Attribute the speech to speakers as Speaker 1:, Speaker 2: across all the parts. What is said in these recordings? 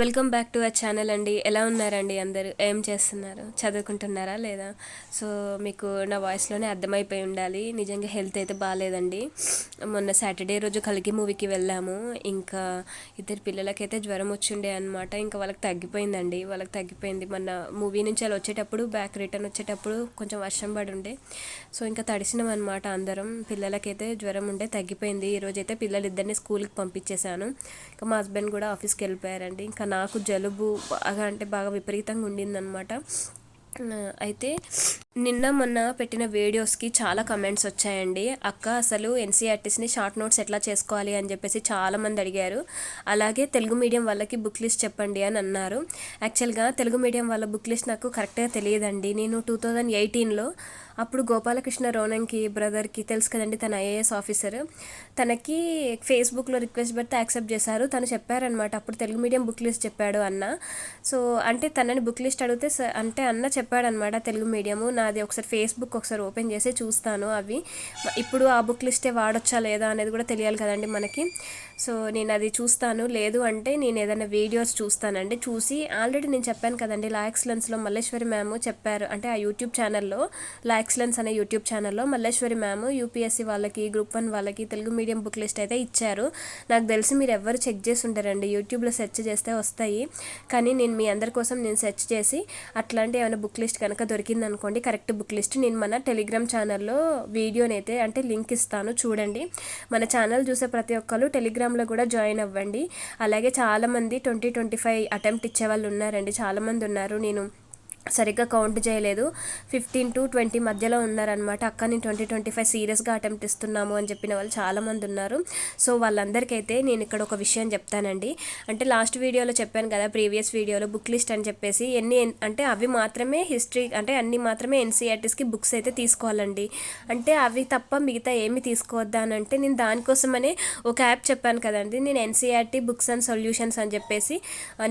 Speaker 1: Welcome back to our channel అండి. ఎలా ఉన్నారండి అందరూ? ఏం చేస్తున్నారు? చదువుకుంటున్నారా లేదా? సో మీకు నా వాయిస్లోనే అర్థమైపోయి ఉండాలి, నిజంగా హెల్త్ అయితే బాగాలేదండి. మొన్న సాటర్డే రోజు కలికి మూవీకి వెళ్ళాము. ఇంకా ఇద్దరు పిల్లలకైతే జ్వరం వచ్చిండే అనమాట. ఇంకా వాళ్ళకి తగ్గిపోయిందండి, వాళ్ళకి తగ్గిపోయింది. మొన్న మూవీ నుంచి అలా వచ్చేటప్పుడు బ్యాక్ రిటర్న్ వచ్చేటప్పుడు కొంచెం వర్షం పడి ఉండే. సో ఇంకా తడిసినాం అనమాట అందరం. పిల్లలకైతే జ్వరం ఉండే, తగ్గిపోయింది. ఈరోజైతే పిల్లలిద్దరిని స్కూల్కి పంపించేశాను. ఇంకా మా హస్బెండ్ కూడా ఆఫీస్కి వెళ్ళిపోయారండి. ఇంకా నాకు జలుబు బాగా అంటే బాగా విపరీతంగా ఉండిందనమాట. అయితే నిన్న మొన్న పెట్టిన వీడియోస్కి చాలా కమెంట్స్ వచ్చాయండి. అక్క అసలు ఎన్సీఆర్టీస్ని షార్ట్ నోట్స్ ఎట్లా చేసుకోవాలి అని చెప్పేసి చాలామంది అడిగారు. అలాగే తెలుగు మీడియం వాళ్ళకి బుక్ లిస్ట్ చెప్పండి అని అన్నారు. యాక్చువల్గా తెలుగు మీడియం వాళ్ళ బుక్ లిస్ట్ నాకు కరెక్ట్గా తెలియదండి. నేను 2018లో అప్పుడు గోపాలకృష్ణ రోనంకి బ్రదర్కి తెలుసు కదండి, తన ఐఏఎస్ ఆఫీసర్, తనకి ఫేస్బుక్లో రిక్వెస్ట్ పెడితే యాక్సెప్ట్ చేశారు. తను చెప్పారనమాట, అప్పుడు తెలుగు మీడియం బుక్ లిస్ట్ చెప్పాడు అన్న. సో అంటే తనని బుక్ లిస్ట్ అడిగితే అంటే అన్న చెప్పాడనమాట తెలుగు మీడియము. నాది ఒకసారి ఫేస్బుక్ ఒకసారి ఓపెన్ చేసి చూస్తాను అవి. ఇప్పుడు ఆ బుక్ లిస్టే వాడొచ్చా లేదా అనేది కూడా తెలియాలి కదండి మనకి. సో నేను అది చూస్తాను, లేదు అంటే నేను ఏదైనా వీడియోస్ చూస్తానండి. చూసి ఆల్రెడీ నేను చెప్పాను కదండి, లా ఎక్సలెన్స్లో మల్లేశ్వరి మ్యామ్ చెప్పారు, అంటే ఆ యూట్యూబ్ ఛానల్లో లా ఎక్సలెన్స్ అనే యూట్యూబ్ ఛానల్లో మల్లేశ్వరి మ్యామ్ యూపీఎస్సీ వాళ్ళకి గ్రూప్ 1 వాళ్ళకి తెలుగు మీడియం బుక్ లిస్ట్ అయితే ఇచ్చారు. నాకు తెలిసి మీరు ఎవరు చెక్ చేసి ఉంటారండి, యూట్యూబ్లో సెర్చ్ చేస్తే వస్తాయి. కానీ నేను మీ అందరి కోసం నేను సెర్చ్ చేసి అట్లాంటి ఏమైనా బుక్ లిస్ట్ కనుక దొరికిందనుకోండి, కరెక్ట్ బుక్ లిస్ట్, నేను మన టెలిగ్రామ్ ఛానల్లో వీడియోనైతే అంటే లింక్ ఇస్తాను చూడండి. మన ఛానల్ చూసే ప్రతి ఒక్కరు టెలిగ్రామ్లో కూడా జాయిన్ అవ్వండి. అలాగే చాలామంది 2025 అటెంప్ట్ ఇచ్చే వాళ్ళు ఉన్నారండి, చాలామంది ఉన్నారు. నేను సరిగ్గా కౌంట్ చేయలేదు, 15 to 20 మధ్యలో ఉన్నారనమాట. అక్క నేను 2025 సీరియస్గా అటెంప్ట్ ఇస్తున్నాము అని చెప్పిన వాళ్ళు చాలామంది ఉన్నారు. సో వాళ్ళందరికైతే నేను ఇక్కడ ఒక విషయం చెప్తానండి. అంటే లాస్ట్ వీడియోలో చెప్పాను కదా, ప్రీవియస్ వీడియోలో బుక్ లిస్ట్ అని చెప్పేసి ఎన్ని అంటే అవి మాత్రమే హిస్టరీ అంటే అన్ని మాత్రమే ఎన్సీఆర్టీస్కి బుక్స్ అయితే తీసుకోవాలండి. అంటే అవి తప్ప మిగతా ఏమి తీసుకోవద్దా అని అంటే నేను దానికోసమనే ఒక యాప్ చెప్పాను కదండి, నేను ఎన్సీఆర్టీ బుక్స్ అండ్ సొల్యూషన్స్ అని చెప్పేసి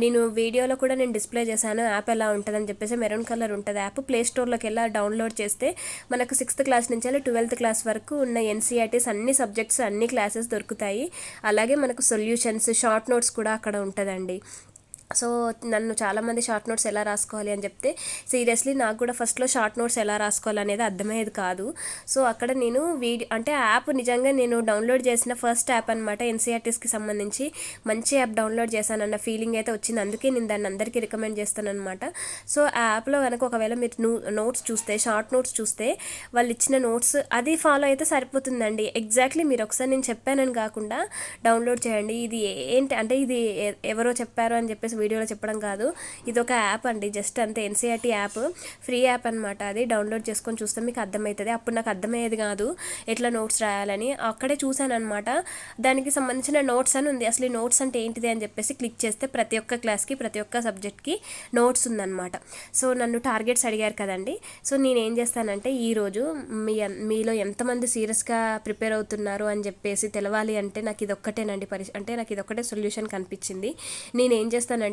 Speaker 1: నేను వీడియోలో కూడా నేను డిస్ప్లే చేశాను యాప్ ఎలా ఉంటుందని చెప్పేసి. మెరూన్ కలర్ ఉంటుంది యాప్. ప్లే స్టోర్లోకి వెళ్ళి డౌన్లోడ్ చేస్తే మనకు 6th క్లాస్ నుంచి 12th క్లాస్ వరకు ఉన్న ఎన్సీఆర్టీస్ అన్ని సబ్జెక్ట్స్ అన్ని క్లాసెస్ దొరుకుతాయి. అలాగే మనకు సొల్యూషన్స్ షార్ట్ నోట్స్ కూడా అక్కడ ఉంటుందండి. సో నన్ను చాలామంది షార్ట్ నోట్స్ ఎలా రాసుకోవాలి అని చెప్తే, సీరియస్లీ నాకు కూడా ఫస్ట్లో షార్ట్ నోట్స్ ఎలా రాసుకోవాలి అనేది అర్థమయ్యేది కాదు. సో అక్కడ నేను అంటే యాప్ నిజంగా నేను డౌన్లోడ్ చేసిన ఫస్ట్ యాప్ అనమాట, ఎన్సీఆర్టీస్కి సంబంధించి మంచి యాప్ డౌన్లోడ్ చేశానన్న ఫీలింగ్ అయితే వచ్చింది. అందుకే నేను దాన్ని అందరికీ రికమెండ్ చేస్తాను అనమాట. సో ఆ యాప్లో కనుక ఒకవేళ మీరు నోట్స్ చూస్తే, షార్ట్ నోట్స్ చూస్తే వాళ్ళు ఇచ్చిన నోట్స్ అది ఫాలో అయితే సరిపోతుందండి. ఎగ్జాక్ట్లీ మీరు ఒకసారి నేను చెప్పానని కాకుండా డౌన్లోడ్ చేయండి. ఇది ఏంటి అంటే ఇది ఎవరో చెప్పారు అని చెప్పేసి వీడియోలో చెప్పడం కాదు, ఇది ఒక యాప్ అండి, జస్ట్ అంతే. ఎన్సీఆర్టీ యాప్, ఫ్రీ యాప్ అనమాట. అది డౌన్లోడ్ చేసుకొని చూస్తే మీకు అర్థమవుతుంది. అప్పుడు నాకు అర్థమయ్యేది కాదు ఎట్లా నోట్స్ రాయాలని, అక్కడే చూశాను అనమాట. దానికి సంబంధించిన నోట్స్ అని ఉంది. అసలు ఈ నోట్స్ అంటే ఏంటిది అని చెప్పేసి క్లిక్ చేస్తే ప్రతి ఒక్క క్లాస్కి ప్రతి ఒక్క సబ్జెక్ట్కి నోట్స్ ఉందన్నమాట. సో నన్ను టార్గెట్స్ అడిగారు కదండి, సో నేనేం చేస్తానంటే ఈరోజు మీలో ఎంతమంది సీరియస్గా ప్రిపేర్ అవుతున్నారు అని చెప్పేసి తెలవాలి అంటే నాకు ఇదొక్కటేనండి అంటే నాకు ఇదొక్కటే సొల్యూషన్ కనిపించింది. నేనేం చేస్తానంటే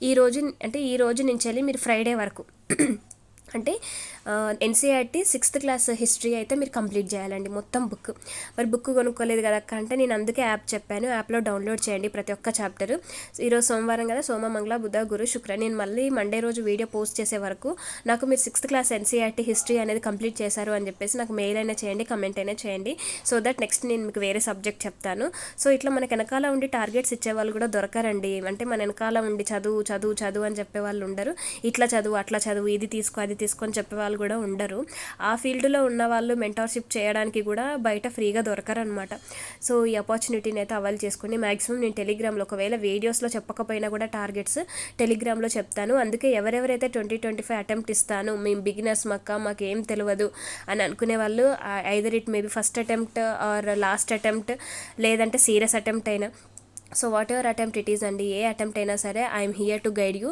Speaker 1: ఈ రోజు నుంచి వెళ్ళి మీరు ఫ్రైడే వరకు అంటే ఎన్సీఆర్టీ 6th క్లాస్ హిస్టరీ అయితే మీరు కంప్లీట్ చేయాలండి మొత్తం బుక్. మరి బుక్ కొనుక్కోలేదు కదా అంటే నేను అందుకే యాప్ చెప్పాను, యాప్లో డౌన్లోడ్ చేయండి ప్రతి ఒక్క చాప్టర్. ఈరోజు సోమవారం కదా, సోమ మంగళ బుధ గురు శుక్ర, నేను మళ్ళీ మండే రోజు వీడియో పోస్ట్ చేసే వరకు నాకు మీరు 6th క్లాస్ ఎన్సీఆర్టీ హిస్టరీ అనేది కంప్లీట్ చేశారు అని చెప్పేసి నాకు మెయిల్ అయినా చేయండి, కమెంట్ అయినా చేయండి. సో దట్ నెక్స్ట్ నేను మీకు వేరే సబ్జెక్ట్ చెప్తాను. సో ఇట్లా మనకు వెనకాల ఉండి టార్గెట్స్ ఇచ్చేవాళ్ళు కూడా దొరకరండి. అంటే మన వెనకాల ఉండి చదువు చదువు చదువు అని చెప్పేవాళ్ళు ఉండరు. ఇట్లా చదువు అట్లా చదువు, ఇది తీసుకో అది తీసుకొని చెప్పేవాళ్ళు కూడా ఉండరు. ఆ ఫీల్డ్లో ఉన్న వాళ్ళు మెంటర్షిప్ చేయడానికి కూడా బయట ఫ్రీగా దొరకరనమాట. సో ఈ ఆపర్చునిటీని అయితే అవైల్ చేసుకుని మ్యాక్సిమం నేను టెలిగ్రామ్లో ఒకవేళ వీడియోస్లో చెప్పకపోయినా కూడా టార్గెట్స్ టెలిగ్రామ్లో చెప్తాను. అందుకే ఎవరెవరైతే 2025 అటెంప్ట్ ఇస్తాను, మేము బిగినర్స్ మాకు ఏం తెలియదు అని అనుకునే వాళ్ళు either it maybe first attempt are last attempt లేదంటే సీరియస్ అటెంప్ట్ అయినా, so what ever attempt it is అండి, ఏ అటెంప్ట్ అయినా సరే I'm here to guide you.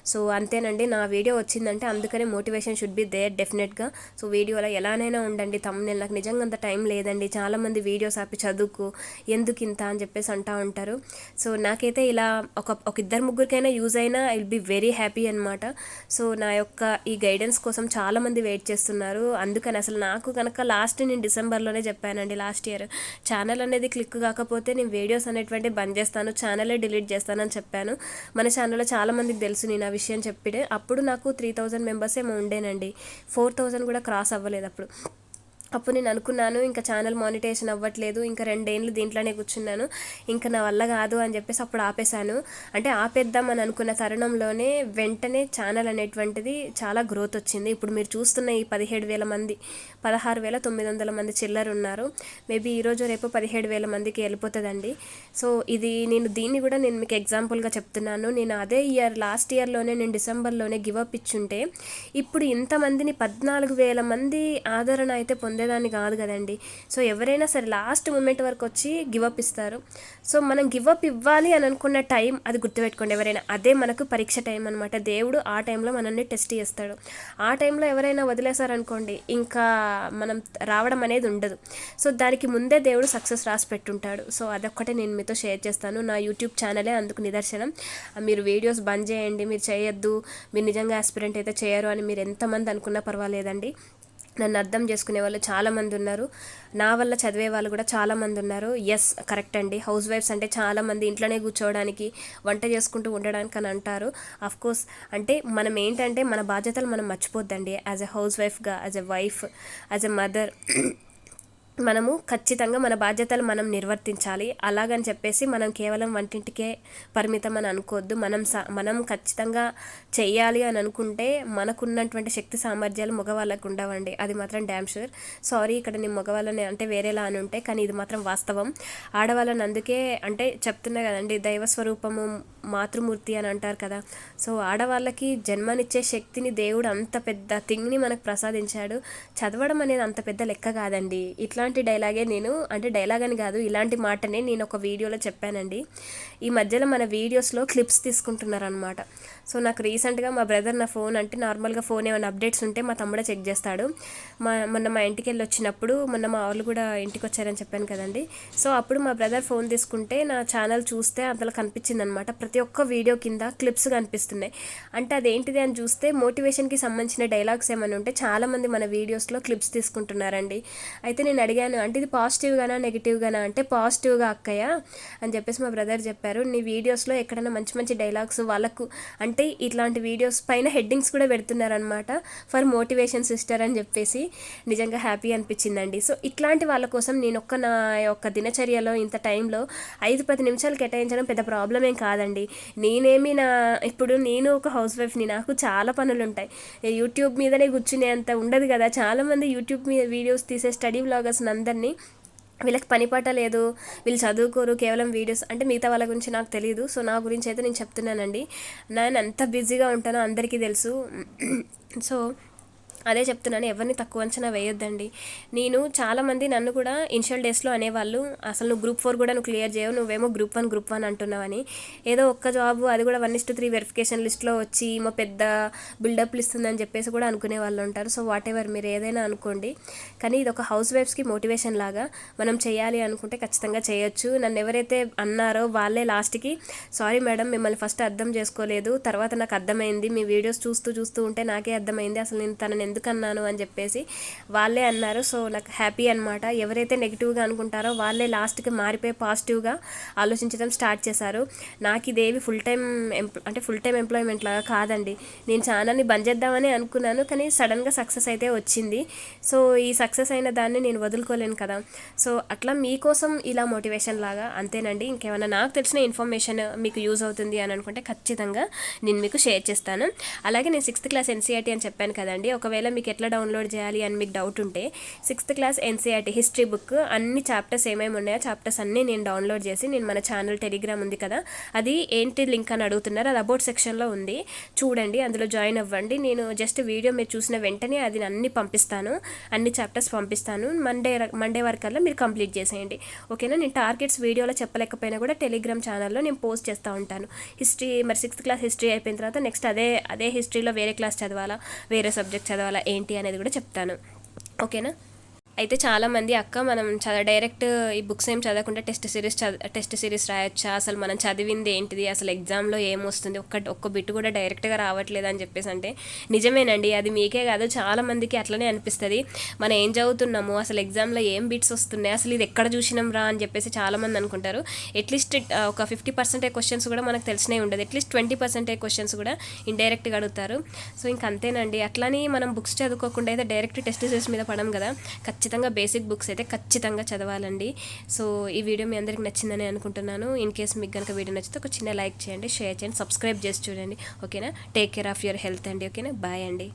Speaker 1: So అంతేనండి, నా వీడియో వచ్చిందంటే అందుకనే మోటివేషన్ షుడ్ బి దేర్ డెఫినెట్గా. సో వీడియోలో ఎలానైనా ఉండండి. తమ్ముని నాకు నిజంగా అంత టైం లేదండి, చాలామంది వీడియోస్ ఆపి చదువుకు ఎందుకు ఇంత అని చెప్పేసి అంటూ ఉంటారు. సో నాకైతే ఇలా ఒక ఇద్దరు ముగ్గురికైనా యూజ్ అయినా I will be very happy అనమాట. సో నా యొక్క ఈ గైడెన్స్ కోసం చాలామంది వెయిట్ చేస్తున్నారు. అందుకని అసలు నాకు కనుక లాస్ట్ నేను డిసెంబర్లోనే చెప్పానండి, లాస్ట్ ఇయర్ ఛానల్ అనేది క్లిక్ కాకపోతే నేను వీడియోస్ అనేటువంటి బంద్ చేస్తాను చేస్తాను, ఛానలే డిలీట్ చేస్తాను అని చెప్పాను. మన ఛానల్లో చాలామందికి తెలుసు నేను ఆ విషయం చెప్పిడే. అప్పుడు నాకు 3000 మెంబర్స్ ఏమో ఉండేనండి, 4000 కూడా క్రాస్ అవ్వలేదు అప్పుడు నేను అనుకున్నాను ఇంకా ఛానల్ మానిటైజేషన్ అవ్వట్లేదు, ఇంకా 2 ఏళ్ళు దీంట్లోనే కూర్చున్నాను, ఇంకా నా వల్ల కాదు అని చెప్పేసి అప్పుడు ఆపేశాను. అంటే ఆపేద్దామని అనుకున్న తరుణంలోనే వెంటనే ఛానల్ అనేటువంటిది చాలా గ్రోత్ వచ్చింది. ఇప్పుడు మీరు చూస్తున్న ఈ 17,000 మంది, 16,900 మంది చిల్లర ఉన్నారు. మేబీ ఈరోజు రేపు 17,000 మందికి వెళ్ళిపోతుందండి. సో ఇది దీన్ని కూడా నేను మీకు ఎగ్జాంపుల్గా చెప్తున్నాను. నేను అదే లాస్ట్ ఇయర్లోనే నేను డిసెంబర్లోనే గివప్ ఇచ్చుంటే ఇప్పుడు ఇంతమందిని 14,000 మంది ఆదరణ అయితే పొందేదాన్ని కాదు కదండి. సో ఎవరైనా సరే లాస్ట్ మూమెంట్ వరకు వచ్చి గివప్ ఇస్తారు. సో మనం గివప్ ఇవ్వాలి అని అనుకున్న టైం అది గుర్తుపెట్టుకోండి. ఎవరైనా అదే మనకు పరీక్ష టైం అనమాట. దేవుడు ఆ టైంలో మనల్ని టెస్ట్ చేస్తాడు. ఆ టైంలో ఎవరైనా వదిలేశారనుకోండి ఇంకా మనం రావడం అనేది ఉండదు. సో దానికి ముందే దేవుడు సక్సెస్ రాసి పెట్టుంటాడు. సో అదొక్కటే నేను మీతో షేర్ చేస్తాను. నా యూట్యూబ్ ఛానలే అందుకు నిదర్శనం. మీరు వీడియోస్ బంద్ చేయండి, మీరు చేయొద్దు, మీరు నిజంగా ఆస్పిరెంట్ అయితే చేయరు అని మీరు ఎంతమంది అనుకున్నా పర్వాలేదండి. నన్ను అర్థం చేసుకునే వాళ్ళు చాలామంది ఉన్నారు, నా వల్ల చదివే వాళ్ళు కూడా చాలామంది ఉన్నారు. ఎస్ కరెక్ట్ అండి, హౌస్ వైఫ్స్ అంటే చాలామంది ఇంట్లోనే కూర్చోవడానికి, వంట చేసుకుంటూ ఉండడానికి అని అంటారు. కోర్స్ అంటే మనం ఏంటంటే మన బాధ్యతలు మనం మర్చిపోద్దండి. యాజ్ ఎ హౌస్ వైఫ్గా, as a wife, as a mother మనము ఖచ్చితంగా మన బాధ్యతలు మనం నిర్వర్తించాలి. అలాగని చెప్పేసి మనం కేవలం వంటింటికే పరిమితం అని అనుకోవద్దు. మనం ఖచ్చితంగా చెయ్యాలి అని అనుకుంటే మనకున్నటువంటి శక్తి సామర్థ్యాలు మగవాళ్ళకు ఉండవండి, అది మాత్రం డ్యామ్ షూర్. సారీ ఇక్కడ నేను మగవాళ్ళని అంటే వేరేలా అని ఉంటే, కానీ ఇది మాత్రం వాస్తవం. ఆడవాళ్ళని అందుకే అంటే చెప్తున్నా కదండి, దైవ స్వరూపము మాతృమూర్తి అని అంటారు కదా. సో ఆడవాళ్ళకి జన్మనిచ్చే శక్తిని దేవుడు అంత పెద్ద థింగ్ని మనకు ప్రసాదించాడు. చదవడం అనేది అంత పెద్ద లెక్క కాదండి. ఇట్లాంటి డైలాగే నేను అంటే డైలాగ్ అని కాదు, ఇలాంటి మాటనే నేను ఒక వీడియోలో చెప్పానండి. ఈ మధ్యలో మన వీడియోస్లో క్లిప్స్ తీసుకుంటున్నారనమాట. సో నాకు రీసెంట్గా మా బ్రదర్ నా ఫోన్ అంటే నార్మల్గా ఫోన్ ఏమైనా అప్డేట్స్ ఉంటే మా తమ్ముడే చెక్ చేస్తాడు. మొన్న మా ఇంటికి వెళ్ళి వచ్చినప్పుడు మొన్న మా వాళ్ళు కూడా ఇంటికి వచ్చారని చెప్పాను కదండి. సో అప్పుడు మా బ్రదర్ ఫోన్ తీసుకుంటే నా ఛానల్ చూస్తే అందులో కనిపించింది అనమాట. ప్రతి ఒక్క వీడియో కింద క్లిప్స్ కనిపిస్తున్నాయి. అంటే అదేంటిది అని చూస్తే మోటివేషన్కి సంబంధించిన డైలాగ్స్ ఏమైనా ఉంటే చాలామంది మన వీడియోస్లో క్లిప్స్ తీసుకుంటున్నారండి. అయితే నేను అడిగాను, అంటే ఇది పాజిటివ్గానా నెగిటివ్గానా అంటే పాజిటివ్గా అక్కయ్య అని చెప్పేసి మా బ్రదర్ చెప్పారు. నీ వీడియోస్లో ఎక్కడైనా మంచి మంచి డైలాగ్స్ వాళ్ళకు అంటే ఇట్లాంటి వీడియోస్ పైన హెడ్డింగ్స్ కూడా పెడుతున్నారనమాట, ఫర్ మోటివేషన్ సిస్టర్ అని చెప్పేసి. నిజంగా హ్యాపీ అనిపించిందండి. సో ఇట్లాంటి వాళ్ళ కోసం నేను నా యొక్క దినచర్యలో ఇంత టైంలో 5-10 నిమిషాలు కేటాయించడం పెద్ద ప్రాబ్లం ఏం కాదండి. ఇప్పుడు నేను ఒక హౌస్ వైఫ్ని, నాకు చాలా పనులు ఉంటాయి. యూట్యూబ్ మీదనే కూర్చునే అంత ఉండదు కదా. చాలామంది యూట్యూబ్ మీద వీడియోస్ తీసే స్టడీ వ్లాగర్స్ అందరినీ వీళ్ళకి పనిపాట లేదు, వీళ్ళు చదువుకోరు, కేవలం వీడియోస్ అంటే మిగతా వాళ్ళ గురించి నాకు తెలియదు. సో నా గురించి అయితే నేను చెప్తున్నానండి. నేను ఎంత బిజీగా ఉంటానో అందరికీ తెలుసు. సో అదే చెప్తున్నాను, ఎవరిని తక్కువ అంచనా వేయొద్దండి. నేను చాలామంది నన్ను కూడా ఇనిషియల్ డేస్లో అనేవాళ్ళు, అసలు నువ్వు గ్రూప్ 4 కూడా నువ్వు క్లియర్ చేయవు, నువ్వేమో గ్రూప్ 1 అంటున్నావని. ఏదో ఒక్క జాబు అది కూడా 1:3 వెరిఫికేషన్ లిస్ట్లో వచ్చి మా పెద్ద బిల్డప్లు ఇస్తుందని చెప్పేసి కూడా అనుకునే వాళ్ళు ఉంటారు. సో వాట్ ఎవర్, మీరు ఏదైనా అనుకోండి, కానీ ఇది ఒక హౌస్ వైఫ్స్కి మోటివేషన్ లాగా. మనం చేయాలి అనుకుంటే ఖచ్చితంగా చేయొచ్చు. నన్ను ఎవరైతే అన్నారో వాళ్ళే లాస్ట్కి సారీ మేడం, మిమ్మల్ని ఫస్ట్ అర్థం చేసుకోలేదు, తర్వాత నాకు అర్థమైంది, మీ వీడియోస్ చూస్తూ ఉంటే నాకే అర్థమైంది అసలు నేను తనని ఎందుకన్నాను అని చెప్పేసి వాళ్ళే అన్నారు. సో నాకు హ్యాపీ అనమాట. ఎవరైతే నెగిటివ్గా అనుకుంటారో వాళ్ళే లాస్ట్కి మారిపోయి పాజిటివ్గా ఆలోచించడం స్టార్ట్ చేశారు. నాకు ఇదేవి ఫుల్ టైం ఎంప్లాయ్మెంట్ లాగా కాదండి. నేను ఛానల్ని బంద్ చేద్దామని అనుకున్నాను, కానీ సడన్గా సక్సెస్ అయితే వచ్చింది. సో ఈ సక్సెస్ అయిన దాన్ని నేను వదులుకోలేను కదా. సో అట్లా మీకోసం ఇలా మోటివేషన్ లాగా అంతేనండి. ఇంకేమైనా నాకు తెలిసిన ఇన్ఫర్మేషన్ మీకు యూజ్ అవుతుంది అని అనుకుంటే ఖచ్చితంగా నేను మీకు షేర్ చేస్తాను. అలాగే నేను 6th క్లాస్ ఎన్సీఆర్టీ అని చెప్పాను కదండి. ఒకవేళ మీకు ఎట్లా డౌన్లోడ్ చేయాలి అని మీకు డౌట్ ఉంటే 6th class NCERT history book అన్ని చాప్టర్స్ ఏమేమి ఉన్నాయో చాప్టర్స్ అన్నీ నేను డౌన్లోడ్ చేసి నేను మన ఛానల్ టెలిగ్రామ్ ఉంది కదా, అది ఏంటి లింక్ అని అడుగుతున్నారు, అది అబౌట్ సెక్షన్లో ఉంది, చూడండి, అందులో జాయిన్ అవ్వండి. నేను జస్ట్ వీడియో మీరు చూసిన వెంటనే అది అన్ని పంపిస్తాను, అన్ని చాప్టర్స్ పంపిస్తాను. మండే వరకల్లా మీరు కంప్లీట్ చేసేయండి, ఓకేనా. నేను టార్గెట్స్ వీడియోలో చెప్పలేకపోయినా కూడా టెలిగ్రామ్ ఛానల్లో నేను పోస్ట్ చేస్తూ ఉంటాను. హిస్టరీ మరి 6th క్లాస్ హిస్టరీ అయిపోయిన తర్వాత నెక్స్ట్ అదే హిస్టరీలో వేరే క్లాస్ చదవాలా, వేరే సబ్జెక్ట్ చదవాలా ఏంటి అనేది కూడా చెప్తాను, ఓకేనా. అయితే చాలామంది అక్క మనం డైరెక్ట్ ఈ బుక్స్ ఏం చదవకుండా టెస్ట్ సిరీస్ రాయొచ్చా, అసలు మనం చదివింది ఏంటిది, అసలు ఎగ్జామ్లో ఏమొస్తుంది, ఒక్క బిట్ కూడా డైరెక్ట్గా రావట్లేదు అని చెప్పేసి అంటే నిజమేనండి. అది మీకే కాదు చాలామందికి అట్లనే అనిపిస్తుంది. మనం ఏం చదువుతున్నాము, అసలు ఎగ్జామ్లో ఏం బిట్స్ వస్తున్నాయి, అసలు ఇది ఎక్కడ చూసినాం రా అని చెప్పేసి చాలామంది అనుకుంటారు. అట్లీస్ట్ ఒక 50% క్వశ్చన్స్ కూడా మనకు తెలిసినవి ఉండదు, అట్లీస్ట్ 20% క్వశ్చన్స్ కూడా ఇండైరెక్ట్గా అడుగుతారు. సో ఇంక అంతేనండి. అట్లని మనం బుక్స్ చదువుకోకుండా అయితే డైరెక్ట్ టెస్ట్ సిరీస్ మీద పడం కదా. ఖచ్చితంగా బేసిక్ బుక్స్ అయితే ఖచ్చితంగా చదవాలండి. సో ఈ వీడియో మీ అందరికి నచ్చిందని అనుకుంటున్నాను. ఇన్ కేస్ మీకు కనుక వీడియో నచ్చితే ఒక చిన్న లైక్ చేయండి, షేర్ చేయండి, సబ్స్క్రైబ్ చేసి చూడండి. ఓకేనా? Take care of your health అండి. ఓకేనా? బాయ్ అండి.